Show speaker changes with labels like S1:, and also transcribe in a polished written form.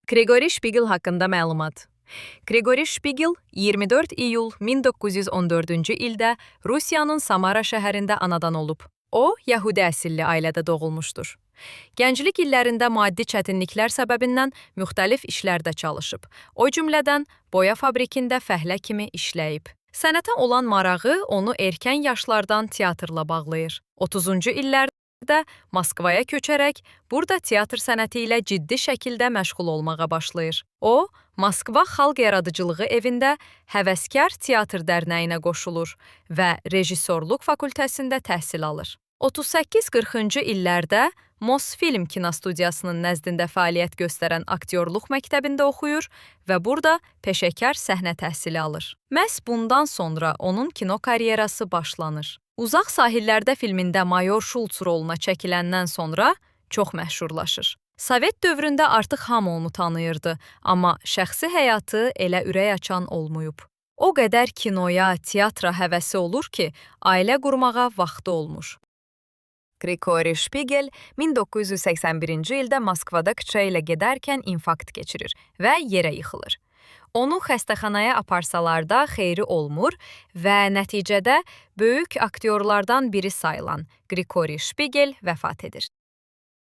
S1: Grigori Shpigel haqqında məlumat. Grigori Shpigel 24 iyul 1914-cü ildə Rusiyanın Samara şəhərində anadan olub. O, Yəhudi əsilli ailədə doğulmuşdur. Gənclik illərində maddi çətinliklər səbəbindən müxtəlif işlərdə çalışıb. O cümlədən boya fabrikində fəhlə kimi işləyib. Sənətə olan marağı onu erkən yaşlardan teatrla bağlayır. 30-cu illərdə Moskvaya köçərək, burada teatr sənəti ilə ciddi şəkildə məşğul olmağa başlayır. O, Moskva Xalq Yaradıcılığı evində Həvəskar Teatr Dərnəyinə qoşulur və rejissorluq fakültəsində təhsil alır. 38-40-cı illərdə Mosfilm kinostudiyasının nəzdində fəaliyyət göstərən aktyorluq məktəbində oxuyur və burada peşəkar səhnə təhsili alır. Məhz bundan sonra onun kino karyerası başlanır. Uzaq Sahillərdə filmində Mayor Şults roluna çəkiləndən sonra çox məşhurlaşır. Sovet dövründə artıq hamı onu tanıyırdı, amma şəxsi həyatı elə ürək açan olmayıb. O qədər kinoya, teatra həvəsi olur ki, ailə qurmağa vaxtı olmur. Grigori Shpigel 1981-ci ildə Moskvada küçə ilə gedərkən infarkt keçirir və yerə yıxılır. Onu xəstəxanaya aparsalar da xeyri olmur və nəticədə böyük aktyorlardan biri sayılan Grigori Shpigel vəfat edir.